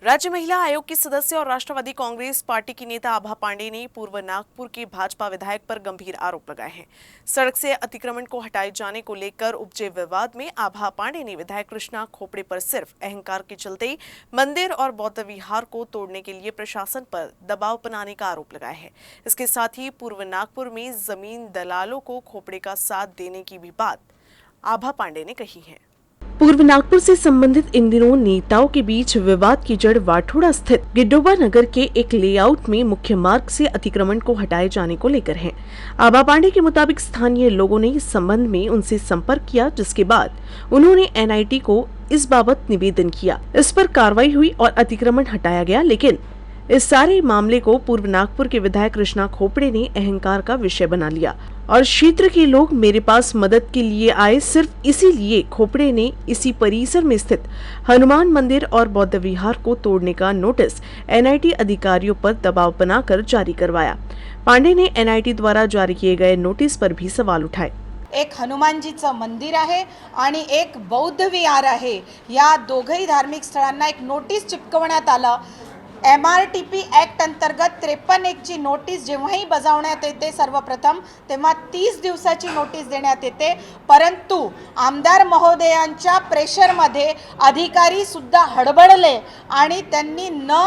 राज्य महिला आयोग की सदस्य और राष्ट्रवादी कांग्रेस पार्टी की नेता आभा पांडे ने पूर्व नागपुर के भाजपा विधायक पर गंभीर आरोप लगाए हैं। सड़क से अतिक्रमण को हटाए जाने को लेकर उपजे विवाद में आभा पांडे ने विधायक कृष्णा खोपड़े पर सिर्फ अहंकार के चलते मंदिर और बौद्ध विहार को तोड़ने के लिए प्रशासन पर दबाव बनाने का आरोप लगाया है। इसके साथ ही पूर्व नागपुर में जमीन दलालों को खोपड़े का साथ देने की भी बात आभा पांडे ने कही है। पूर्व नागपुर से संबंधित इन दिनों नेताओं के बीच विवाद की जड़ वाठोड़ा स्थित गिड्डोबा नगर के एक लेआउट में मुख्य मार्ग से अतिक्रमण को हटाए जाने को लेकर है। आभा पांडे के मुताबिक स्थानीय लोगों ने इस संबंध में उनसे संपर्क किया, जिसके बाद उन्होंने एनआईटी को इस बाबत निवेदन किया। इस पर कार्रवाई हुई और अतिक्रमण हटाया गया, लेकिन इस सारे मामले को पूर्व नागपुर के विधायक कृष्णा खोपड़े ने अहंकार का विषय बना लिया और क्षेत्र के लोग मेरे पास मदद के लिए आए, सिर्फ इसीलिए खोपड़े ने इसी परिसर में स्थित हनुमान मंदिर और बौद्ध विहार को तोड़ने का नोटिस एनआईटी अधिकारियों पर दबाव बनाकर जारी करवाया। पांडे ने एनआईटी द्वारा जारी किए गए नोटिस पर भी सवाल उठाए। एक हनुमानजीचं मंदिर आहे आणि एक बौद्ध विहार आहे। या दोघही धार्मिक स्थळांना एक नोटीस चिपकवण्यात आलं। MRTP ॲक्ट अंतर्गत 53(1) ची नोटीस जेव्हाही बजावण्यात येते सर्वप्रथम तेव्हा 30 दिवसाची नोटीस देण्यात येते, परंतु आमदार महोदयांच्या प्रेशरमध्ये अधिकारी सुद्धा हडबडले आणि त्यांनी न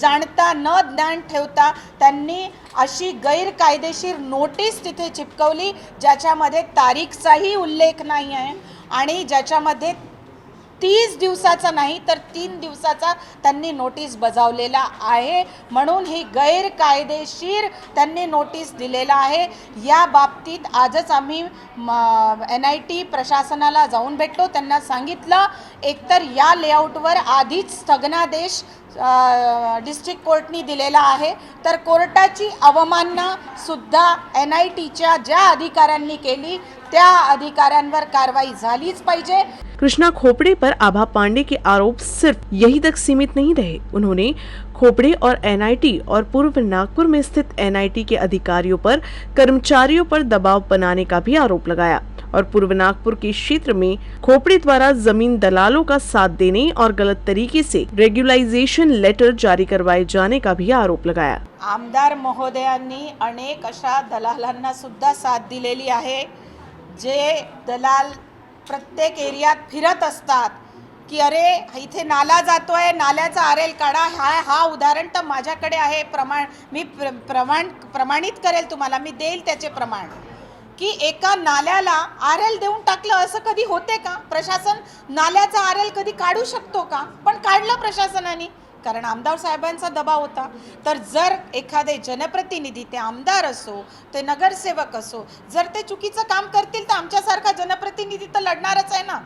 जाणता न ज्ञान ठेवता त्यांनी अशी गैरकायदेशीर नोटीस तिथे चिपकवली, ज्याच्यामध्ये तारीखचाही उल्लेख नाही आहे आणि ज्याच्यामध्ये 30 दिवसाचा नाही तर 3 दिवसाचा त्यांनी नोटीस बजावलेला आहे। म्हणून ही गैरकायदेशीर त्यांनी नोटीस दिलेला आहे। या बाबतीत आजच आम्ही एनआयटी प्रशासनाला जाऊन भेटलो, त्यांना सांगितलं एकतर या लेआउटवर आधीच स्थगनादेश डिस्ट्रिक्ट कोर्टनी दिलेला आहे, तर कोर्टाची अवमानना सुद्धा एनआयटीच्या ज्या अधिकाऱ्यांनी केली त्या अधिकाऱ्यांवर कारवाई झालीच पाहिजे। कृष्णा खोपड़े पर आभा पांडे के आरोप सिर्फ यही तक सीमित नहीं रहे। उन्होंने खोपड़े और एनआईटी और पूर्व नागपुर में स्थित एनआईटी के अधिकारियों पर कर्मचारियों पर दबाव बनाने का भी आरोप लगाया और पूर्व नागपुर के क्षेत्र में खोपड़े द्वारा जमीन दलालों का साथ देने और गलत तरीके से रेगुलाइजेशन लेटर जारी करवाए जाने का भी आरोप लगाया। आमदार महोदयांनी अनेक अशा दलालांना सुद्धा साथ दिलेली आहे, जे दलाल प्रत्येक एरियात फिरत असतात की अरे इथे नाला जातोय, नाल्याचा आरेल काढा। हा उदाहरण तर माझ्याकडे आहे, मी प्रमाणित करेल तुम्हाला, मी देईल त्याचे प्रमाण की एका नाल्याला आरेल देऊन टाकलं असं कधी होते का? प्रशासन नाल्याचा आरेल कधी काढू शकतो का? पण काढलं प्रशासनाने, कारण आमदार साहेबांचा दबाव होता। तर जर एखादे जनप्रतिनिधी, ते आमदार असो ते नगरसेवक असो, जर ते चुकीचं काम करतील तर आमच्यासारखा जनप्रतिनिधी तर लढणारच आहे ना।